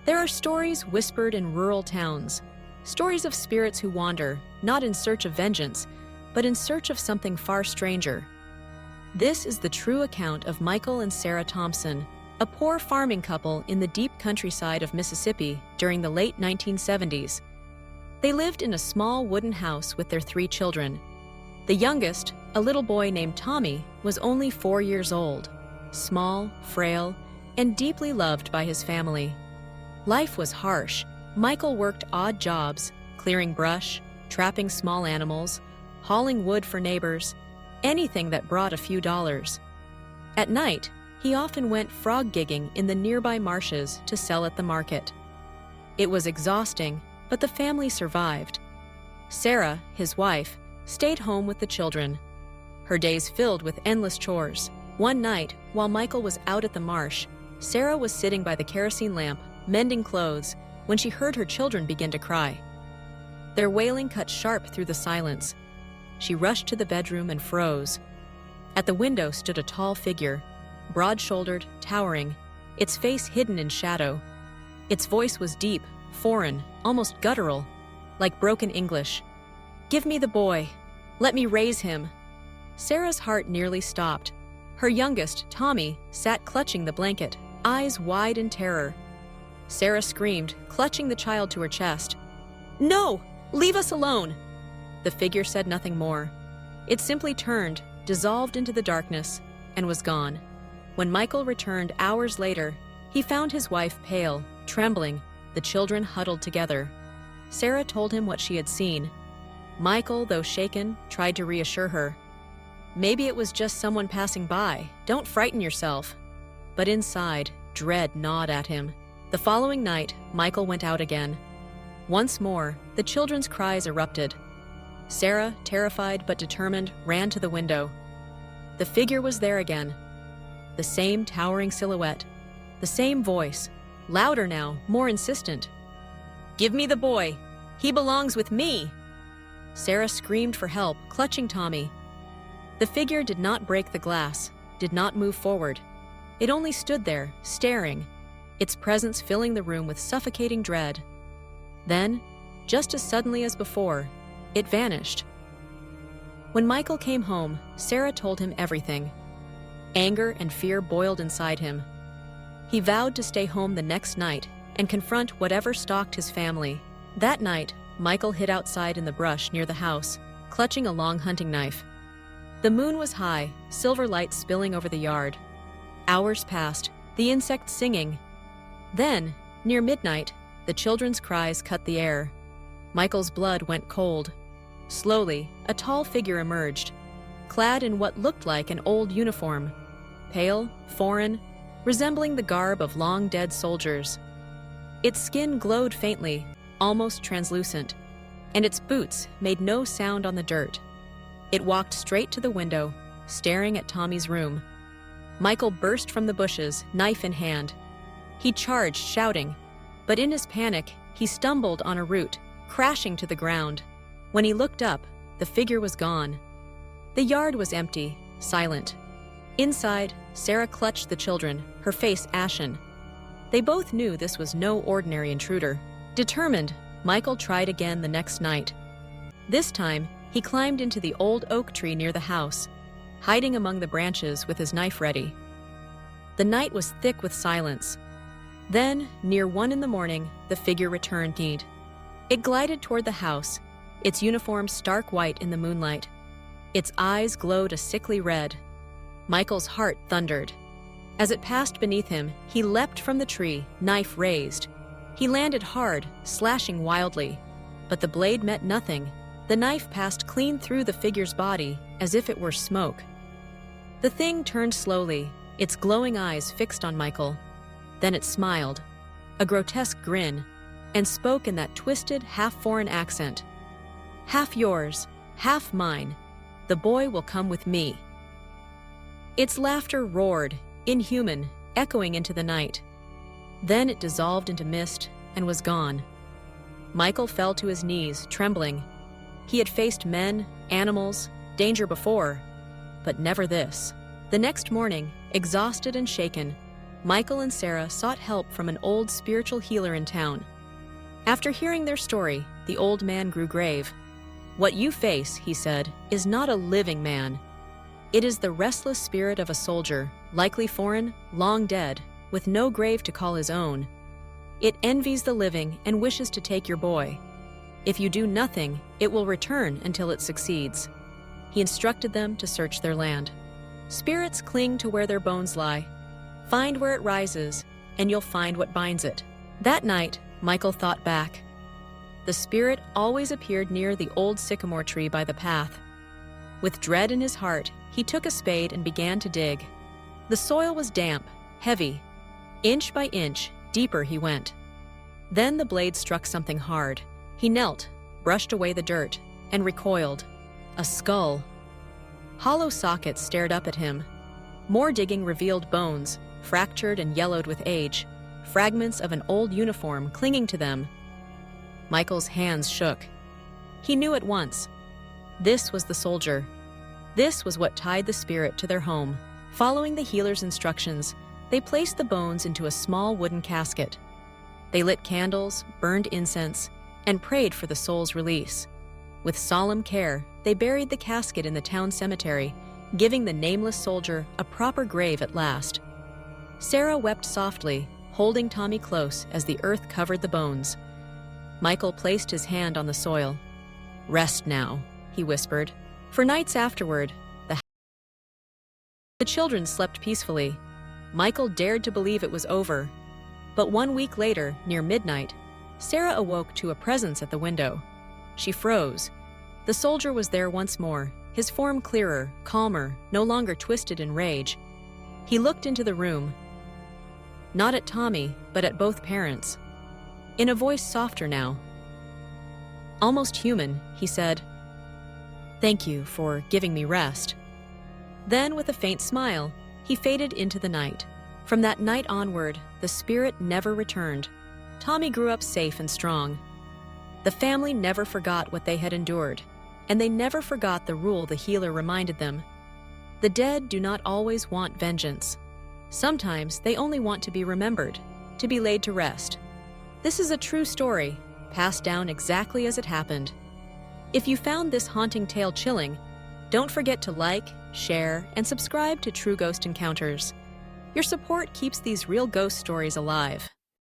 There are stories whispered in rural towns, stories of spirits who wander, not in search of vengeance, but in search of something far stranger. This is the true account of Michael and Sarah Thompson, a poor farming couple in the deep countryside of Mississippi during the late 1970s. They lived in a small wooden house with their 3 children. The youngest, a little boy named Tommy, was only 4 years old, small, frail, and deeply loved by his family. Life was harsh. Michael worked odd jobs, clearing brush, trapping small animals, hauling wood for neighbors, anything that brought a few dollars. At night, he often went frog gigging in the nearby marshes to sell at the market. It was exhausting, but the family survived. Sarah, his wife, stayed home with the children. Her days filled with endless chores. One night, while Michael was out at the marsh, Sarah was sitting by the kerosene lamp, mending clothes, when she heard her children begin to cry. Their wailing cut sharp through the silence. She rushed to the bedroom and froze. At the window stood a tall figure, broad-shouldered, towering, its face hidden in shadow. Its voice was deep, foreign, almost guttural, like broken English. "Give me the boy. Let me raise him." Sarah's heart nearly stopped. Her youngest, Tommy, sat clutching the blanket, eyes wide in terror. Sarah screamed, clutching the child to her chest. "No! Leave us alone!" The figure said nothing more. It simply turned, dissolved into the darkness, and was gone. When Michael returned hours later, he found his wife pale, trembling, the children huddled together. Sarah told him what she had seen. Michael, though shaken, tried to reassure her. Maybe it was just someone passing by. Don't frighten yourself. But inside, dread gnawed at him. The following night, Michael went out again. Once more, the children's cries erupted. Sarah, terrified but determined, ran to the window. The figure was there again. The same towering silhouette. The same voice. Louder now, more insistent. "Give me the boy. He belongs with me." Sarah screamed for help, clutching Tommy. The figure did not break the glass, did not move forward. It only stood there, staring, its presence filling the room with suffocating dread. Then, just as suddenly as before, it vanished. When Michael came home, Sarah told him everything. Anger and fear boiled inside him. He vowed to stay home the next night and confront whatever stalked his family. That night, Michael hid outside in the brush near the house, clutching a long hunting knife. The moon was high, silver light spilling over the yard. Hours passed, the insects singing. Then, near midnight, the children's cries cut the air. Michael's blood went cold. Slowly, a tall figure emerged, clad in what looked like an old uniform, pale, foreign, resembling the garb of long-dead soldiers. Its skin glowed faintly, almost translucent, and its boots made no sound on the dirt. It walked straight to the window, staring at Tommy's room. Michael burst from the bushes, knife in hand. He charged, shouting, but in his panic, he stumbled on a root, crashing to the ground. When he looked up, the figure was gone. The yard was empty, silent. Inside, Sarah clutched the children, her face ashen. They both knew this was no ordinary intruder. Determined, Michael tried again the next night. This time, he climbed into the old oak tree near the house, hiding among the branches with his knife ready. The night was thick with silence. Then, near 1 a.m, the figure returned. It glided toward the house, its uniform stark white in the moonlight. Its eyes glowed a sickly red. Michael's heart thundered. As it passed beneath him, he leapt from the tree, knife raised. He landed hard, slashing wildly, but the blade met nothing. The knife passed clean through the figure's body, as if it were smoke. The thing turned slowly, its glowing eyes fixed on Michael. Then it smiled, a grotesque grin, and spoke in that twisted, half-foreign accent. "Half yours, half mine. The boy will come with me." Its laughter roared, inhuman, echoing into the night. Then it dissolved into mist and was gone. Michael fell to his knees, trembling. He had faced men, animals, danger before, but never this. The next morning, exhausted and shaken, Michael and Sarah sought help from an old spiritual healer in town. After hearing their story, the old man grew grave. "What you face," he said, "is not a living man. It is the restless spirit of a soldier, likely foreign, long dead, with no grave to call his own. It envies the living and wishes to take your boy. If you do nothing, it will return until it succeeds." He instructed them to search their land. "Spirits cling to where their bones lie. Find where it rises, and you'll find what binds it." That night, Michael thought back. The spirit always appeared near the old sycamore tree by the path. With dread in his heart, he took a spade and began to dig. The soil was damp, heavy. Inch by inch, deeper he went. Then the blade struck something hard. He knelt, brushed away the dirt, and recoiled. A skull. Hollow sockets stared up at him. More digging revealed bones, fractured and yellowed with age, fragments of an old uniform clinging to them. Michael's hands shook. He knew at once. This was the soldier. This was what tied the spirit to their home. Following the healer's instructions, they placed the bones into a small wooden casket. They lit candles, burned incense, and prayed for the soul's release. With solemn care, they buried the casket in the town cemetery, giving the nameless soldier a proper grave at last. Sarah wept softly, holding Tommy close as the earth covered the bones. Michael placed his hand on the soil. "Rest now," he whispered. For nights afterward, the children slept peacefully. Michael dared to believe it was over. But 1 week later, near midnight, Sarah awoke to a presence at the window. She froze. The soldier was there once more, his form clearer, calmer, no longer twisted in rage. He looked into the room, not at Tommy, but at both parents. In a voice softer now, almost human, he said, "Thank you for giving me rest." Then, with a faint smile, he faded into the night. From that night onward, the spirit never returned. Tommy grew up safe and strong. The family never forgot what they had endured, and they never forgot the rule the healer reminded them. The dead do not always want vengeance. Sometimes they only want to be remembered, to be laid to rest. This is a true story, passed down exactly as it happened. If you found this haunting tale chilling, don't forget to like, share, and subscribe to True Ghost Encounters. Your support keeps these real ghost stories alive.